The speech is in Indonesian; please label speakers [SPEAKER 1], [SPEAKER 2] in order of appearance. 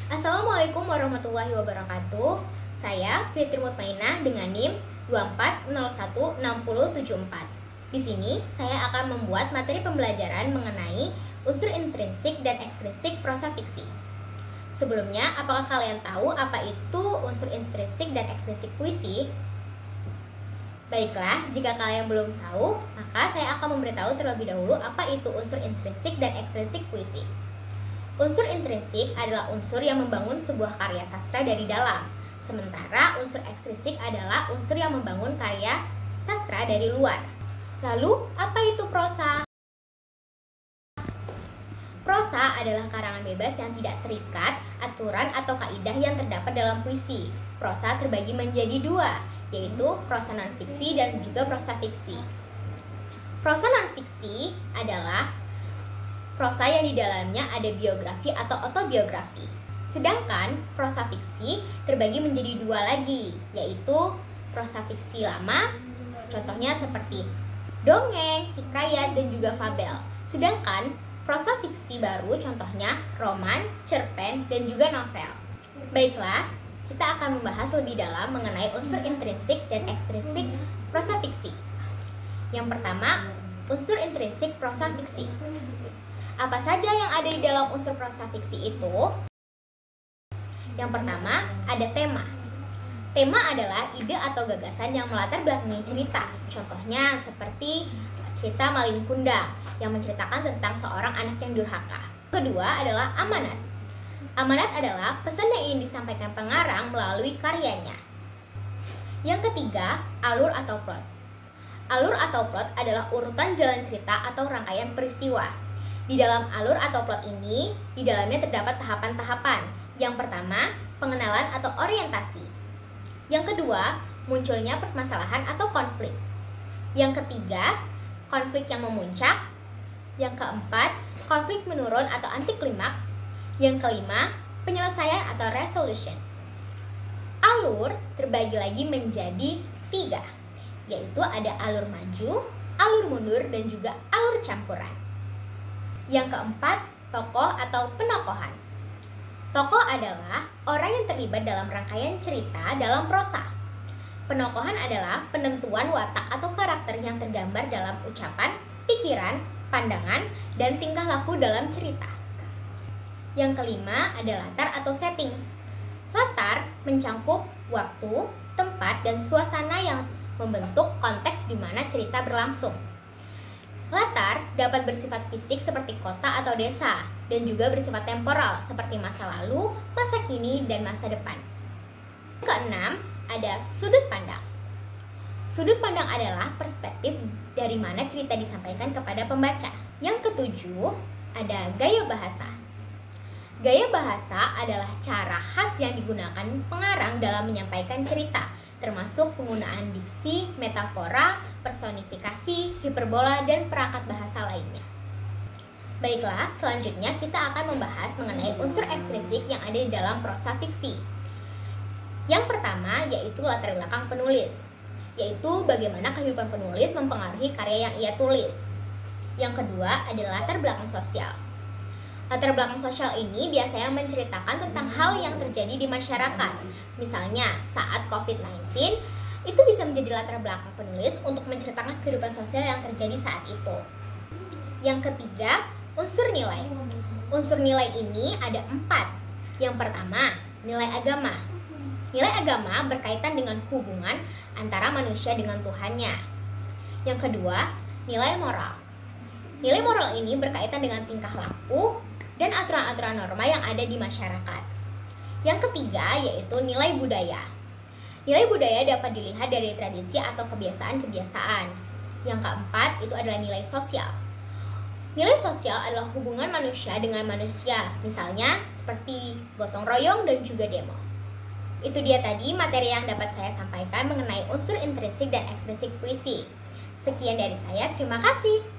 [SPEAKER 1] Assalamualaikum warahmatullahi wabarakatuh. Saya Fitri Mutmainah dengan NIM 24016074. Di sini saya akan membuat materi pembelajaran mengenai unsur intrinsik dan ekstrinsik prosa fiksi. Sebelumnya, apakah kalian tahu apa itu unsur intrinsik dan ekstrinsik puisi? Baiklah, jika kalian belum tahu, maka saya akan memberitahu terlebih dahulu apa itu unsur intrinsik dan ekstrinsik puisi. Unsur intrinsik adalah unsur yang membangun sebuah karya sastra dari dalam, sementara unsur ekstrinsik adalah unsur yang membangun karya sastra dari luar. Lalu, apa itu prosa? Prosa adalah karangan bebas yang tidak terikat aturan atau kaidah yang terdapat dalam puisi. Prosa terbagi menjadi dua, yaitu prosa non-fiksi dan juga prosa fiksi. Prosa non-fiksi adalah prosa yang di dalamnya ada biografi atau autobiografi. Sedangkan prosa fiksi terbagi menjadi dua lagi, yaitu prosa fiksi lama, contohnya seperti dongeng, hikayat, dan juga fabel. Sedangkan prosa fiksi baru contohnya roman, cerpen, dan juga novel. Baiklah, kita akan membahas lebih dalam mengenai unsur intrinsik dan ekstrinsik prosa fiksi. Yang pertama, unsur intrinsik prosa fiksi. Apa saja yang ada di dalam unsur prosa fiksi itu? Yang pertama, ada tema. Tema adalah ide atau gagasan yang melatar belakangi cerita. Contohnya seperti cerita Malin Kundang yang menceritakan tentang seorang anak yang durhaka. Kedua adalah amanat. Amanat adalah pesan yang ingin disampaikan pengarang melalui karyanya. Yang ketiga, alur atau plot. Alur atau plot adalah urutan jalan cerita atau rangkaian peristiwa. Di dalam alur atau plot ini, di dalamnya terdapat tahapan-tahapan. Yang pertama, pengenalan atau orientasi. Yang kedua, munculnya permasalahan atau konflik. Yang ketiga, konflik yang memuncak. Yang keempat, konflik menurun atau anti klimaks. Yang kelima, penyelesaian atau resolution. Alur terbagi lagi menjadi 3, yaitu ada alur maju, alur mundur, dan juga alur campuran. Yang keempat, tokoh atau penokohan. Tokoh adalah orang yang terlibat dalam rangkaian cerita dalam prosa. Penokohan adalah penentuan watak atau karakter yang tergambar dalam ucapan, pikiran, pandangan, dan tingkah laku dalam cerita. Yang kelima ada latar atau setting. Latar mencangkup waktu, tempat, dan suasana yang membentuk konteks di mana cerita berlangsung. Latar dapat bersifat fisik seperti kota atau desa, dan juga bersifat temporal seperti masa lalu, masa kini, dan masa depan. Yang keenam, ada sudut pandang. Sudut pandang adalah perspektif dari mana cerita disampaikan kepada pembaca. Yang ketujuh, ada gaya bahasa. Gaya bahasa adalah cara khas yang digunakan pengarang dalam menyampaikan cerita, termasuk penggunaan diksi, metafora, personifikasi, hiperbola, dan perangkat bahasa lainnya. Baiklah, selanjutnya kita akan membahas mengenai unsur ekstrinsik yang ada di dalam prosa fiksi. Yang pertama yaitu latar belakang penulis, yaitu bagaimana kehidupan penulis mempengaruhi karya yang ia tulis. Yang kedua adalah latar belakang sosial. Latar belakang sosial ini biasanya menceritakan tentang hal yang terjadi di masyarakat. Misalnya, saat COVID-19, itu bisa menjadi latar belakang penulis untuk menceritakan kehidupan sosial yang terjadi saat itu. Yang ketiga, unsur nilai. Unsur nilai ini ada 4. Yang pertama, nilai agama. Nilai agama berkaitan dengan hubungan antara manusia dengan Tuhannya. Yang kedua, nilai moral. Nilai moral ini berkaitan dengan tingkah laku dan aturan-aturan norma yang ada di masyarakat. Yang ketiga yaitu nilai budaya. Nilai budaya dapat dilihat dari tradisi atau kebiasaan-kebiasaan. Yang keempat itu adalah nilai sosial. Nilai sosial adalah hubungan manusia dengan manusia, misalnya seperti gotong royong dan juga demo. Itu dia tadi materi yang dapat saya sampaikan mengenai unsur intrinsik dan ekstrinsik puisi. Sekian dari saya, terima kasih.